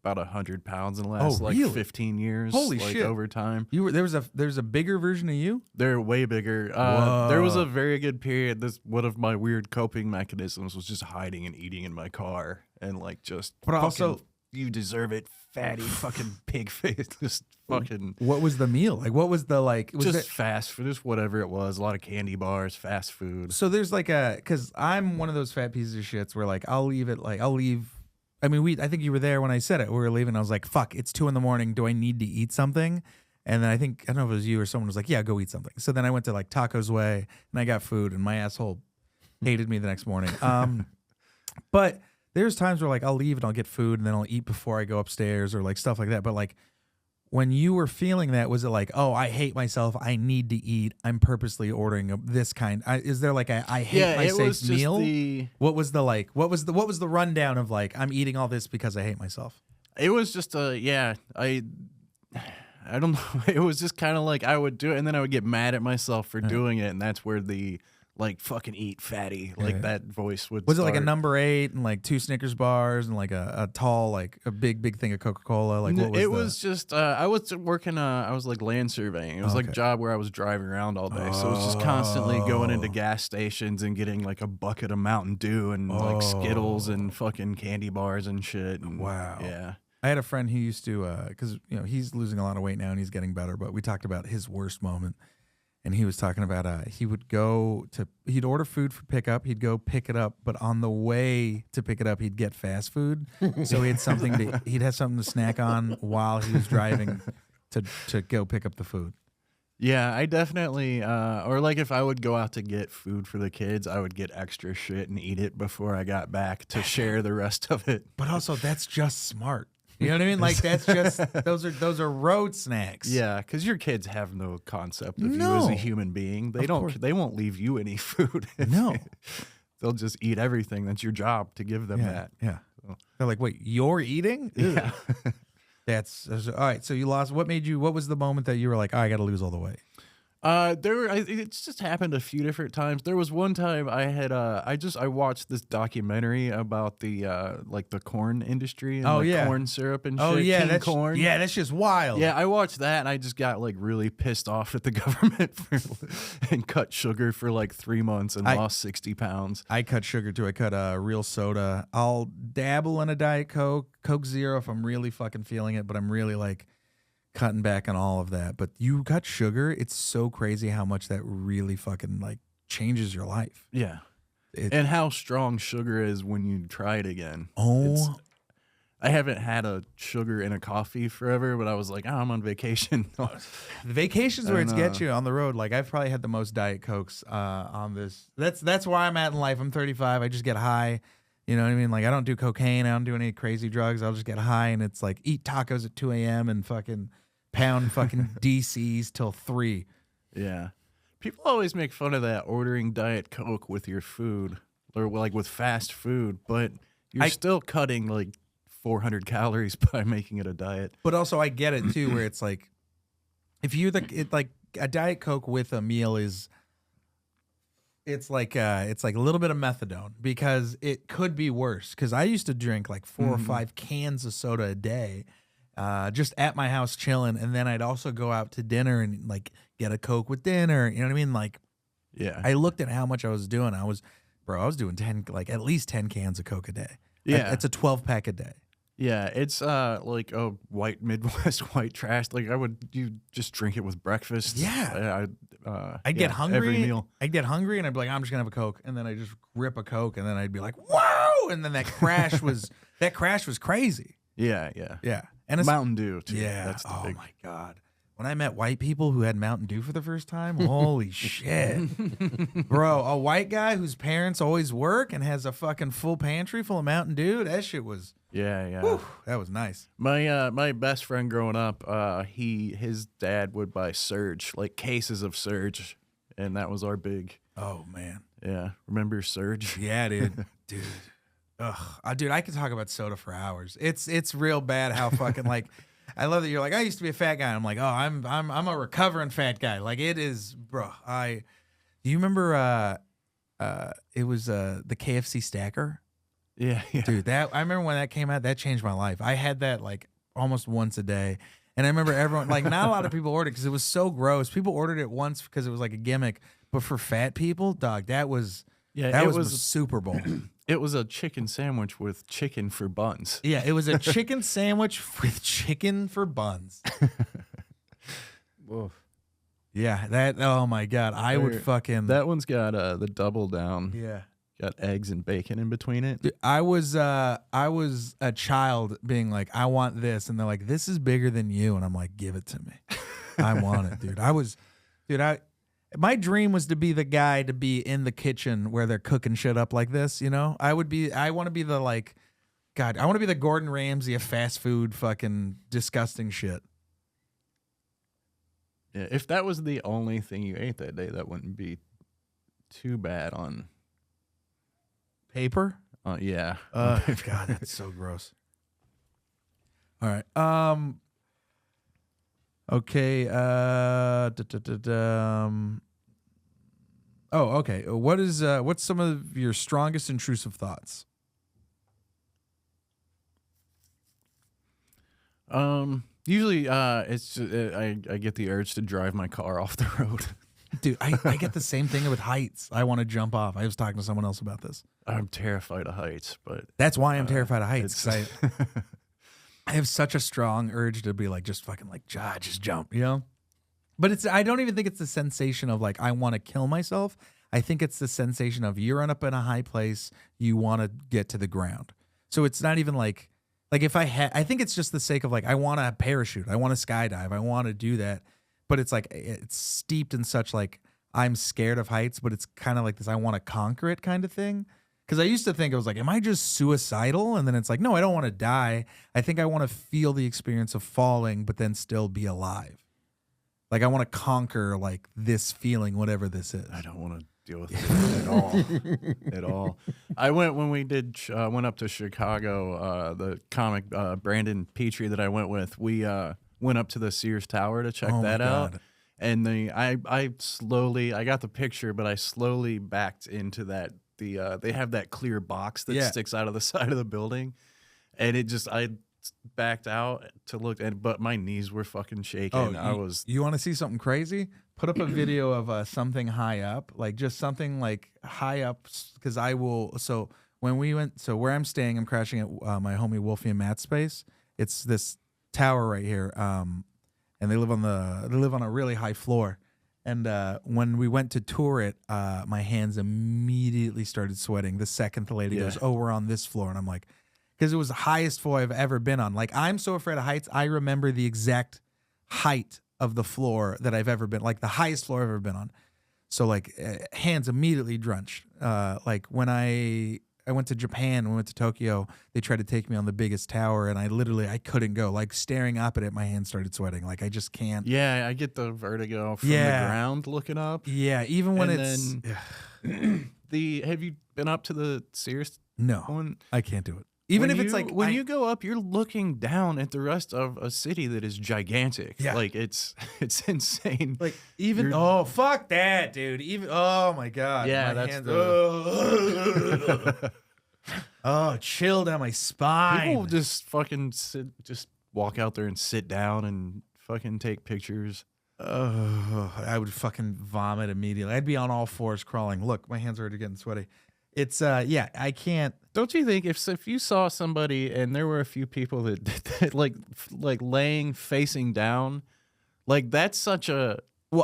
about 100 pounds in the last really? 15 years. Holy shit. Over time. There's a bigger version of you? They're way bigger. There was a very good period. One of my weird coping mechanisms was just hiding and eating in my car and But also, you deserve it, fatty fucking pig face. Just fucking. What was the meal? Like, what was the fast food, just whatever it was. A lot of candy bars, fast food. So there's because I'm one of those fat pieces of shits where I'll leave. I mean, I think you were there when I said it. We were leaving. I was like, fuck, it's 2 a.m. Do I need to eat something? And then I don't know if it was you or someone was like, yeah, go eat something. So then I went to Tacos Way and I got food and my asshole hated me the next morning. But there's times where I'll leave and I'll get food and then I'll eat before I go upstairs or stuff like that. But when you were feeling that, was it oh, I hate myself, I need to eat, I'm purposely ordering this kind? Is there I hate myself meal? What was the rundown of I'm eating all this because I hate myself? It was just I don't know. It was just kind of I would do it and then I would get mad at myself for doing it, and that's where the fucking eat fatty, that voice would Was start. it a number 8 and 2 Snickers bars and a tall a big thing of Coca-Cola? What was just I was working I was land surveying. It was a job where I was driving around all day, so it was just constantly going into gas stations and getting a bucket of Mountain Dew and Skittles and fucking candy bars and shit. And, wow. Yeah. I had a friend who used to because he's losing a lot of weight now and he's getting better, but we talked about his worst moment. And he was talking about he'd order food for pickup. He'd go pick it up, but on the way to pick it up, he'd get fast food. So he'd have something to snack on while he was driving to go pick up the food. Yeah, I definitely, or if I would go out to get food for the kids, I would get extra shit and eat it before I got back to share the rest of it. But also, that's just smart. You know what I mean? That's just those are road snacks. Yeah, because your kids have no concept of you as a human being. They won't leave you any food. No, they'll just eat everything. That's your job to give them that. Yeah, they're like, wait, you're eating? Yeah, that's all right. So you lost. What was the moment that you were like, oh, I got to lose all the weight? It's just happened a few different times. There was one time I had I watched this documentary about the the corn industry and corn syrup and shit. Oh yeah, that's corn. Yeah, that's just wild. Yeah, I watched that and I just got really pissed off at the government and cut sugar for 3 months and lost 60 pounds. I cut sugar too. I cut real soda. I'll dabble in a Diet Coke Zero if I'm really fucking feeling it, but I'm really cutting back on all of that. But you cut sugar, it's so crazy how much that really fucking changes your life. Yeah. And how strong sugar is when you try it again. Oh. I haven't had a sugar in a coffee forever, but I was like, I'm on vacation. The vacation's where I it's don't get know. you on the road. Like I've probably had the most Diet Cokes on this. That's where I'm at in life. I'm 35. I just get high. You know what I mean? Like I don't do cocaine. I don't do any crazy drugs. I'll just get high and it's like eat tacos at 2 a.m. and fucking pound fucking DCs till 3. Yeah. People always make fun of that, ordering Diet Coke with your food or like with fast food, but you're still cutting like 400 calories by making it a diet. But also I get it too, where it's like if you like a Diet Coke with a meal is it's like a little bit of methadone because it could be worse. Because I used to drink like 4 or 5 cans of soda a day, just at my house chilling, and then I'd also go out to dinner and like get a Coke with dinner. You know what I mean? Like, Yeah. I looked at how much I was doing. I was doing at least 10 cans of Coke a day. Yeah. It's a 12-pack a day. Yeah, it's like a white Midwest white trash. Like you just drink it with breakfast. Yeah. I'd yeah, get hungry. every meal. I'd get hungry and I'd be like, I'm just gonna have a Coke, and then I just rip a Coke, and then I'd be like, whoa! And then that crash was crazy. Yeah. Yeah, and it's Mountain Dew too. yeah. That's the Oh big. my god. When I met white people who had Mountain Dew for the first time, holy shit. Bro, a white guy whose parents always work and has a fucking full pantry full of Mountain Dew, that shit was, Yeah. whew, that was nice. My best friend growing up, his dad would buy Surge, like cases of Surge, and that was our big. Oh, man. Yeah, remember Surge? Yeah, dude. Dude, I could talk about soda for hours. It's real bad how fucking like I love that you're like, I used to be a fat guy. I'm like, oh, I'm a recovering fat guy. Like it is, bro. Do you remember it was the KFC stacker? Yeah. Dude, I remember when that came out, that changed my life. I had that like almost once a day. And I remember everyone, like not a lot of people ordered because it was so gross. People ordered it once because it was like a gimmick. But for fat people, dog, that was Super Bowl. It was a chicken sandwich with chicken for buns. Yeah, it was a chicken sandwich with chicken for buns. Woof. Yeah, that, oh my God. I would fucking. That one's got the double down. Yeah. Got eggs and bacon in between it. Dude, I was a child being like, I want this. And they're like, this is bigger than you. And I'm like, give it to me. I want it, dude. My dream was to be the guy to be in the kitchen where they're cooking shit up like this, you know? I want to be the like, God, I want to be the Gordon Ramsay of fast food fucking disgusting shit. Yeah, if that was the only thing you ate that day, that wouldn't be too bad on Paper? yeah. God, that's so gross. All right. Okay. Oh, okay. What's some of your strongest intrusive thoughts? Usually it's just, I get the urge to drive my car off the road. Dude, I get the same thing with heights. I want to jump off. I was talking to someone else about this. I'm terrified of heights, but That's why I'm terrified of heights. 'Cause it's- I have such a strong urge to be like, just fucking like, just jump, you know? But I don't even think it's the sensation of like, I want to kill myself. I think it's the sensation of you're up in a high place, you want to get to the ground. So it's not even like if I think it's just the sake of like, I want to parachute, I want to skydive, I want to do that. But it's like, it's steeped in such like, I'm scared of heights, but it's kind of like this, I want to conquer it kind of thing. Because I used to think it was like, am I just suicidal? And then it's like, no, I don't want to die. I think I want to feel the experience of falling, but then still be alive. Like I want to conquer like this feeling, whatever this is. I don't want to deal with it at all. At all. I went when we went up to Chicago. The comic Brandon Petrie that I went with, we went up to the Sears Tower to check Oh my that out. God. And I got the picture, but I slowly backed into that. They have that clear box that sticks out of the side of the building, and I backed out to look, but my knees were fucking shaking. You want to see something crazy? Put up a video of something high up, like just something like high up, because I will. So when we went, so where I'm staying, I'm crashing at my homie Wolfie and Matt's space. It's this tower right here, and they live on a really high floor. And when we went to tour it, my hands immediately started sweating the second the lady goes, oh, we're on this floor. And I'm like, because it was the highest floor I've ever been on. Like, I'm so afraid of heights. I remember the exact height of the floor that I've ever been, like the highest floor I've ever been on. So like hands immediately drenched. Like when I went to Japan, we went to Tokyo, they tried to take me on the biggest tower, and I couldn't go. Like staring up at it, my hands started sweating. Like I just can't. Yeah, I get the vertigo from the ground looking up. Yeah, even when and have you been up to the Sears? No, one? I can't do it. Even if it's like when you go up, you're looking down at the rest of a city that is gigantic. Yeah. Like it's insane. Like even fuck that, dude. Even my god. Yeah, my that's hands, the chill down my spine. people just fucking just walk out there and sit down and fucking take pictures. I would fucking vomit immediately. I'd be on all fours crawling. Look, my hands are already getting sweaty. It's I can't. Don't you think if you saw somebody and there were a few people that like laying facing down, like that's such a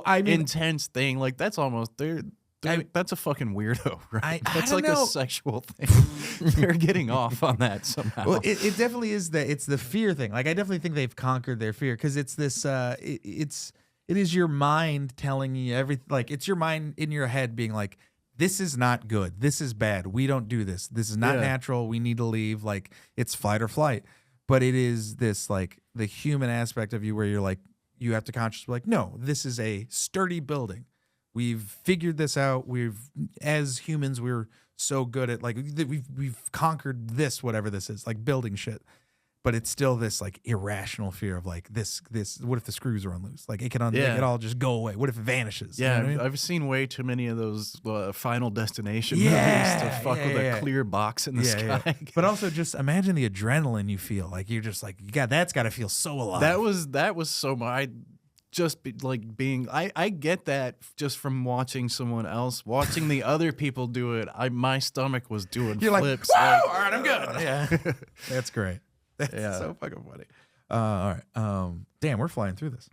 intense thing. Like that's almost that's a fucking weirdo, right? That's like a sexual thing. They're getting off on that somehow. Well, it definitely is it's the fear thing. Like I definitely think they've conquered their fear because it's this it is your mind telling you everything. Like it's your mind in your head being like, this is not good. This is bad. We don't do this. This is not natural. We need to leave. Like it's fight or flight. But it is this like the human aspect of you where you're like, you have to consciously like, no, this is a sturdy building. We've figured this out. As humans, we're so good at like, we've conquered this, whatever this is, like building shit. But it's still this like irrational fear of like this. What if the screws are unloose? Like it can it could all just go away. What if it vanishes? Yeah, you know what I mean? I've seen way too many of those Final Destination movies to fuck with a clear box in the sky. Yeah. But also just imagine the adrenaline you feel. Like you're just like, God, that's got to feel so alive. That was so much. I get that just from watching someone else, watching the other people do it. My stomach was doing you're flips. Like, all right, I'm good. Yeah, that's great. That's so fucking funny. All right. Damn, we're flying through this.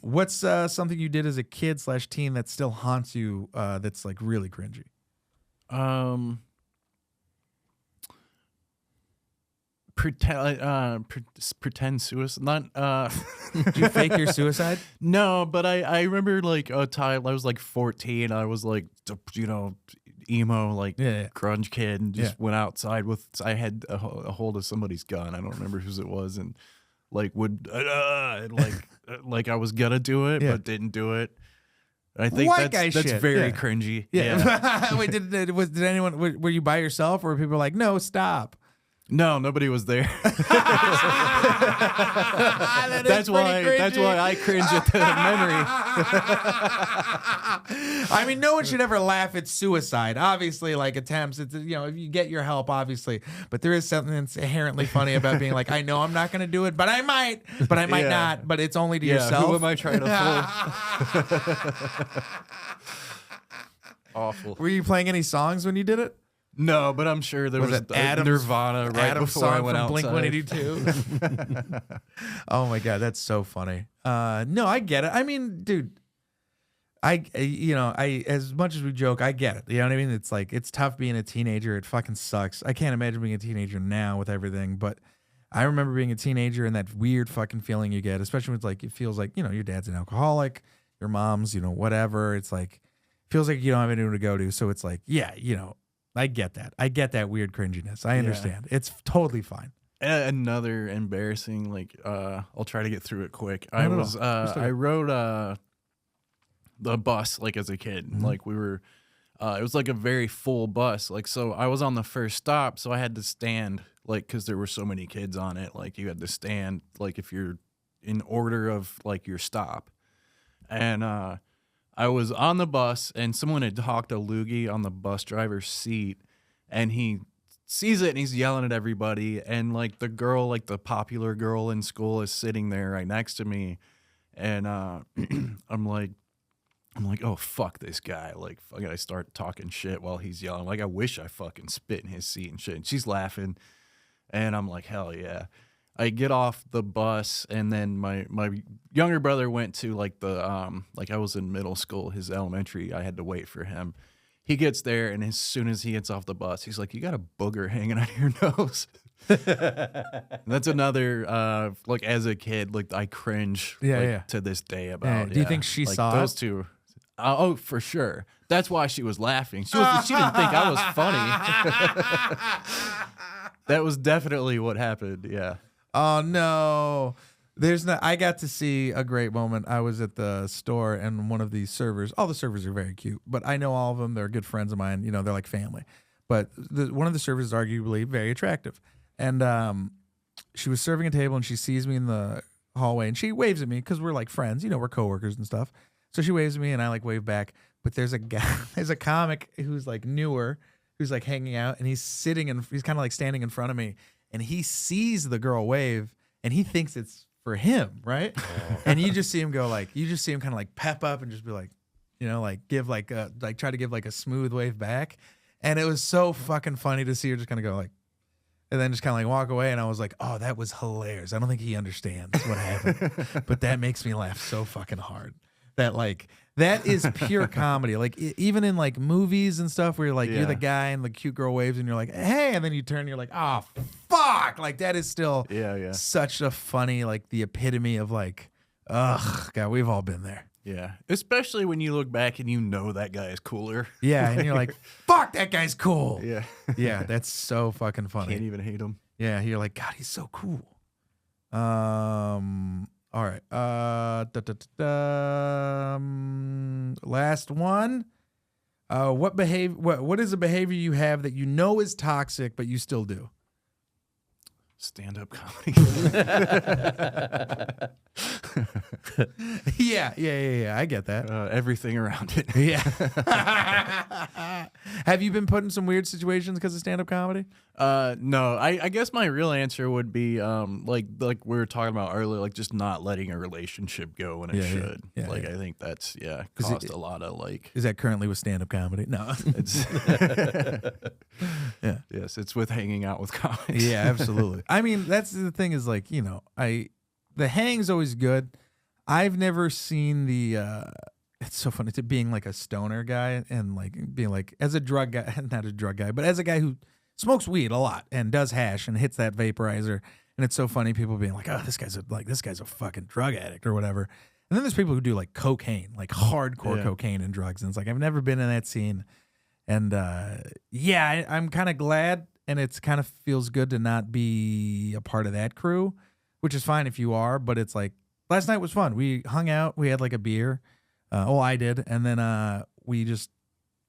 What's something you did as a kid / teen that still haunts you? That's like really cringy. Pretend suicide. Not. Did you fake your suicide? No, but I remember like a time I was like 14. I was like, emo, like grunge kid, and just went outside with. I had a hold of somebody's gun. I don't remember whose it was, and like would like I was gonna do it, but didn't do it. I think that's very cringy. Yeah. Wait, did anyone? Were you by yourself, or were people like, no, stop? No, nobody was there. That's why I cringe at the memory. I mean, no one should ever laugh at suicide. Obviously, like attempts, it's if you get your help, obviously. But there is something that's inherently funny about being like, I know I'm not going to do it, but I might not. But it's only to yourself. Who am I trying to fool? Awful. Were you playing any songs when you did it? No, but I'm sure there was Nirvana right before I went outside. Blink-182. Oh my God, that's so funny. No, I get it. I mean, dude, I as much as we joke, I get it. You know what I mean? It's like it's tough being a teenager. It fucking sucks. I can't imagine being a teenager now with everything, but I remember being a teenager and that weird fucking feeling you get, especially when it's like it feels like your dad's an alcoholic, your mom's whatever. It's like feels like you don't have anyone to go to, so it's like I get that. I get that weird cringiness. I understand. It's totally fine. Another embarrassing, I'll try to get through it quick. I rode the bus like as a kid. Mm-hmm. Like we were, it was like a very full bus. Like so, I was on the first stop, so I had to stand because there were so many kids on it. Like you had to stand if you're in order of your stop, and I was on the bus, and someone had hawked a loogie on the bus driver's seat, and he sees it, and he's yelling at everybody, and the girl, the popular girl in school, is sitting there right next to me, and I'm like, oh fuck this guy, I start talking shit while he's yelling, I wish I fucking spit in his seat and shit, and she's laughing, and I'm like, hell yeah. I get off the bus, and then my younger brother went to I was in middle school, his elementary. I had to wait for him. He gets there, and as soon as he gets off the bus, he's like, "You got a booger hanging out of your nose." That's another like as a kid, like I cringe to this day about. Do you think she like, saw those it? two? Oh, for sure. That's why she was laughing. She didn't think I was funny. That was definitely what happened. Yeah. Oh no. I got to see a great moment. I was at the store and one of these servers, all the servers are very cute, but I know all of them. They're good friends of mine. You know, they're like family. But one of the servers is arguably very attractive. And she was serving a table and she sees me in the hallway and she waves at me because we're like friends. You know, we're coworkers and stuff. So she waves at me and I like wave back. But there's a guy, there's a comic who's like newer, who's like hanging out and he's sitting and he's kind of like standing in front of me and he sees the girl wave and he thinks it's for him, right? And you just see him go like, you just see him kind of like pep up and just be like, you know, like give like a, like try to give like a smooth wave back. And it was so fucking funny to see her just kind of go like, and then just kind of like walk away. And I was like, oh, that was hilarious. I don't think he understands what happened, but that makes me laugh so fucking hard. That like, that is pure comedy. Like even in like movies and stuff where you're like, you're the guy and the cute girl waves and you're like, hey, and then you turn and you're like, oh, fuck. Like that is still such a funny, like the epitome of like, ugh, God, we've all been there. Yeah. Especially when you look back and you know that guy is cooler. Yeah. And you're like, fuck, that guy's cool. Yeah. Yeah. That's so fucking funny. Can't even hate him. Yeah. You're like, God, he's so cool. All right. Last one. What is a behavior you have that you know is toxic, but you still do? Stand-up comedy. Yeah. I get that. Everything around it. Yeah. Have you been put in some weird situations because of stand-up comedy? No. I guess my real answer would be like we were talking about earlier, like just not letting a relationship go when it should. Yeah, like I think that's caused a lot of like. Is that currently with stand-up comedy? No. It's yeah. Yes, it's with hanging out with comics. Yeah, absolutely. I mean, that's the thing is like, you know, the hang's always good. I've never seen it's so funny to being like a stoner guy and like being like as a drug guy, not a drug guy, but as a guy who smokes weed a lot and does hash and hits that vaporizer. And it's so funny people being like, oh, this guy's a fucking drug addict or whatever. And then there's people who do like cocaine, like hardcore cocaine and drugs. And it's like, I've never been in that scene. And I'm kind of glad. And it's kind of feels good to not be a part of that crew, which is fine if you are. But it's like last night was fun. We hung out. We had like a beer. I did. And then we just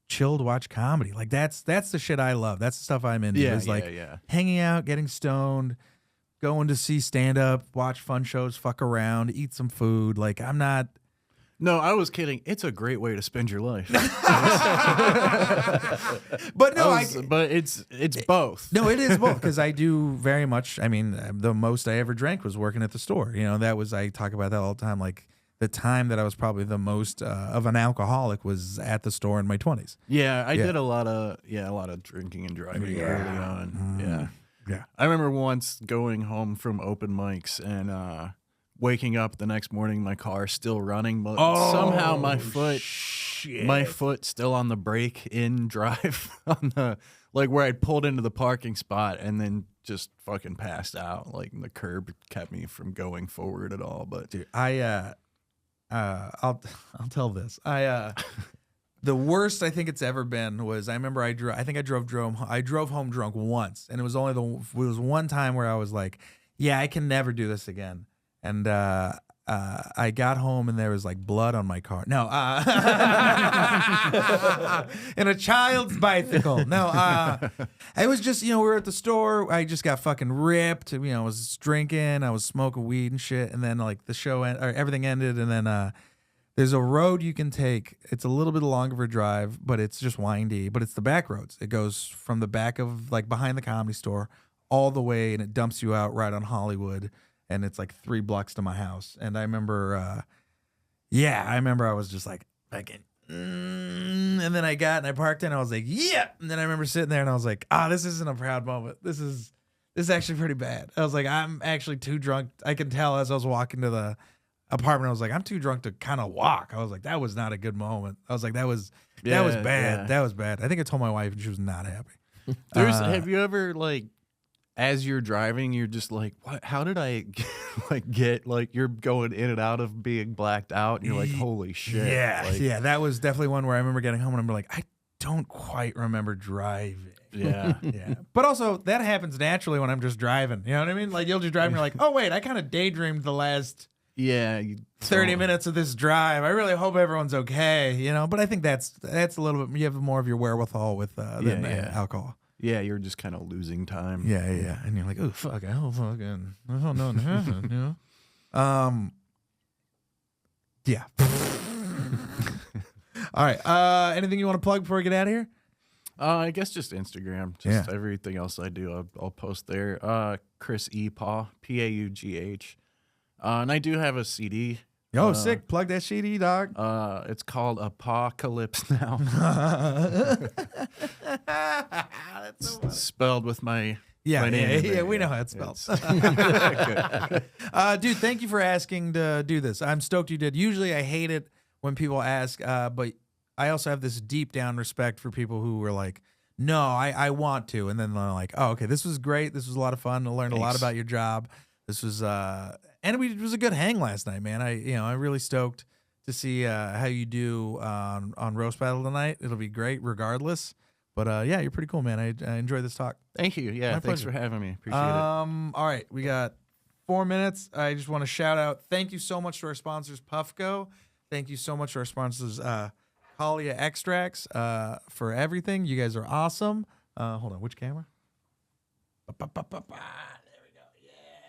chilled, watch comedy. Like that's the shit I love. That's the stuff I'm into. Is like hanging out, getting stoned, going to see stand up, watch fun shows, fuck around, eat some food. Like I'm not. No, I was kidding. It's a great way to spend your life. But no, but it's both. No, it is both because I do very much. I mean, the most I ever drank was working at the store. You know, I talk about that all the time. Like the time that I was probably the most of an alcoholic was at the store in my 20s. Yeah, I did a lot of drinking and driving early on. Yeah. I remember once going home from open mics and waking up the next morning, my car still running, but somehow my foot still on the brake in drive on the like where I pulled into the parking spot and then just fucking passed out. Like the curb kept me from going forward at all. But dude, I'll tell this. The worst I think it's ever been was I remember I drove home drunk once, and it was one time where I was like, yeah, I can never do this again. And I got home and there was like blood on my car. No, in a child's bicycle. No, it was just, we were at the store. I just got fucking ripped. I was drinking. I was smoking weed and shit. And then like the show, everything ended. And then there's a road you can take. It's a little bit longer of a drive, but it's just windy. But it's the back roads. It goes from the back of like behind the Comedy Store all the way, and it dumps you out right on Hollywood. And it's like 3 blocks to my house. And I remember, I was just like, fucking, and then I got and I parked and I was like, yeah. And then I remember sitting there and I was like, this isn't a proud moment. This is actually pretty bad. I was like, I'm actually too drunk. I can tell as I was walking to apartment. I was like, I'm too drunk to kind of walk. I was like, that was not a good moment. I was like, that was bad. Yeah. That was bad. I think I told my wife and she was not happy. Have you ever like, as you're driving, you're just like, what? How did I get like you're going in and out of being blacked out? And you're like, holy shit. Yeah, Like, yeah. That was definitely one where I remember getting home and I'm like, I don't quite remember driving. Yeah. Yeah. But also that happens naturally when I'm just driving. You know what I mean? Like you'll just drive and you're like, oh wait, I kind of daydreamed the last Yeah. 30 minutes of this drive. I really hope everyone's okay, you know. But I think that's a little bit. You have more of your wherewithal with than alcohol. Yeah, you're just kind of losing time. Yeah, and you're like, oh fuck, I hope fucking, I don't know what happened, you know. Yeah. All right. Anything you want to plug before we get out of here? I guess just Instagram. Just everything else I do, I'll post there. Chris E. Paugh, Paugh. And I do have a CD. Yo, sick. Plug that CD, dog. It's called Apocalypse Now. It's spelled with my my name in there. We know how it's spelled. Dude, thank you for asking to do this. I'm stoked you did. Usually I hate it when people ask, but I also have this deep down respect for people who were like, no, I want to. And then they're like, oh, okay, this was great. This was a lot of fun. I learned a lot about your job. This was, and it was a good hang last night, man. I'm really stoked to see how you do on Roast Battle tonight. It'll be great regardless. But yeah, you're pretty cool, man. I enjoyed this talk. Thank you. Yeah, thanks for having me. Appreciate it. All right, we got 4 minutes. I just want to shout out. Thank you so much to our sponsors, Puffco. Thank you so much to our sponsors, Collia Extracts, for everything. You guys are awesome. Hold on, which camera? There we go.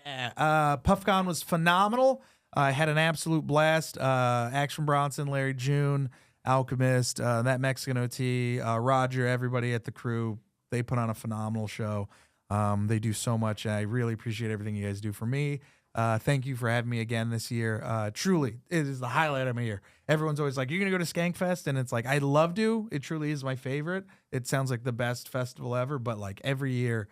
Yeah. PuffCon was phenomenal. I had an absolute blast. Action Bronson, Larry June, Alchemist, that Mexican OT, Roger, everybody at the crew. They put on a phenomenal show. They do so much. I really appreciate everything you guys do for me. Thank you for having me again this year. Truly, it is the highlight of my year. Everyone's always like, you're going to go to Skankfest? And it's like, I'd love to. It truly is my favorite. It sounds like the best festival ever. But like every year,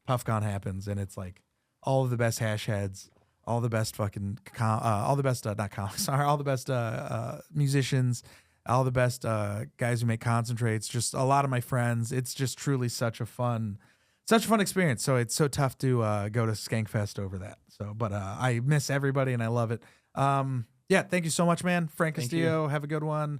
PuffCon happens, and it's like all of the best hash heads, all the best fucking, all the best, not comics, sorry, all the best musicians, all the best guys who make concentrates, just a lot of my friends. It's just truly such a fun experience. So it's so tough to go to Skankfest over that. So, but I miss everybody and I love it. Yeah, thank you so much, man. Frank Castillo, have a good one.